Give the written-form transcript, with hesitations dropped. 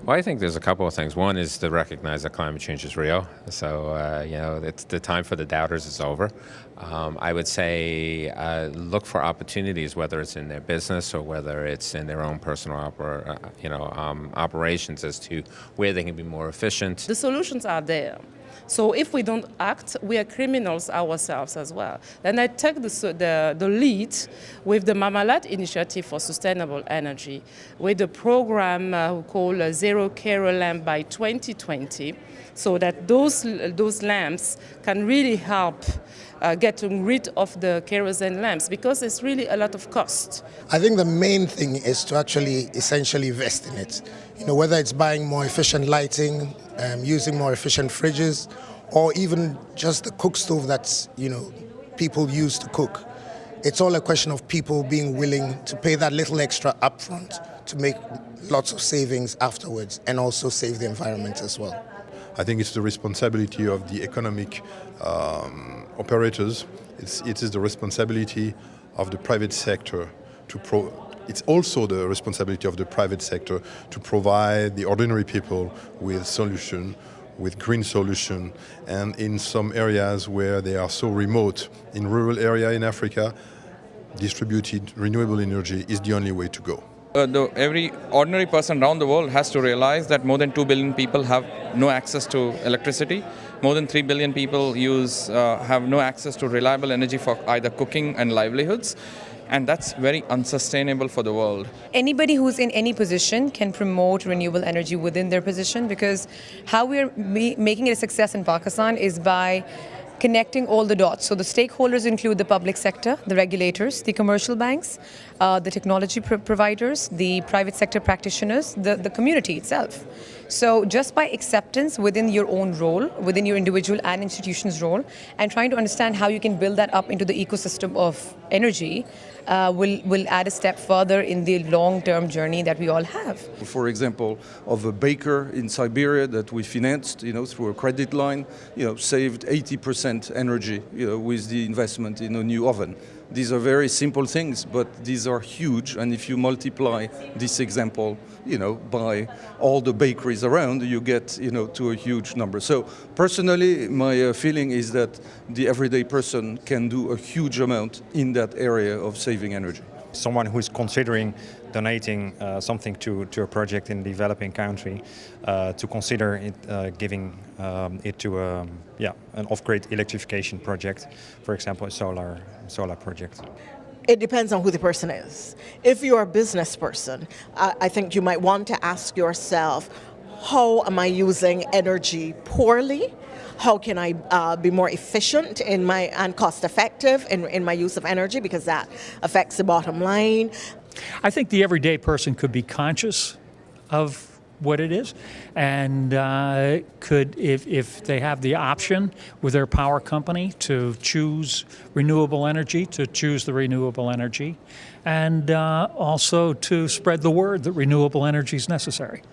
Well, I think there's a couple of things. One is to recognize that climate change is real. So, it's the time for the doubters is over. I would say look for opportunities, whether it's in their business or whether it's in their own personal operations, as to where they can be more efficient. The solutions are there. So if we don't act, we are criminals ourselves as well. Then I take the lead with the Mamalat Initiative for Sustainable Energy, with the program called Zero Carol Lamp by 2020, so that those lamps can really help getting rid of the kerosene lamps, because it's really a lot of cost. I think the main thing is to actually essentially invest in it. Whether it's buying more efficient lighting, using more efficient fridges, or even just the cook stove that's, people use to cook. It's all a question of people being willing to pay that little extra upfront to make lots of savings afterwards, and also save the environment as well. I think it's the responsibility of the economic operators. It is the responsibility of the private sector It's also the responsibility of the private sector to provide the ordinary people with solution, with green solution, and in some areas where they are so remote, in rural area in Africa, distributed renewable energy is the only way to go. Every ordinary person around the world has to realize that more than 2 billion people have no access to electricity. More than 3 billion people have no access to reliable energy for either cooking and livelihoods. And that's very unsustainable for the world. Anybody who's in any position can promote renewable energy within their position, because how we're making it a success in Pakistan is by connecting all the dots. So the stakeholders include the public sector, the regulators, the commercial banks, the technology providers, the private sector practitioners, the community itself. So just by acceptance within your own role, within your individual and institution's role, and trying to understand how you can build that up into the ecosystem of energy, will add a step further in the long-term journey that we all have. For example, of a baker in Siberia that we financed, through a credit line, saved 80% energy, with the investment in a new oven. These are very simple things, but these are huge. And if you multiply this example, by all the bakeries around, you get, to a huge number. So personally, my feeling is that the everyday person can do a huge amount in that area of saving energy. Someone who is considering donating something to a project in a developing country, to consider it, giving it to an off-grid electrification project, for example, a solar project. It depends on who the person is. If you're a business person, I think you might want to ask yourself, how am I using energy poorly? How can I be more efficient and cost effective in my use of energy, because that affects the bottom line. I think the everyday person could be conscious of what it is, and could, if they have the option with their power company to choose renewable energy, to choose the renewable energy, and also to spread the word that renewable energy is necessary.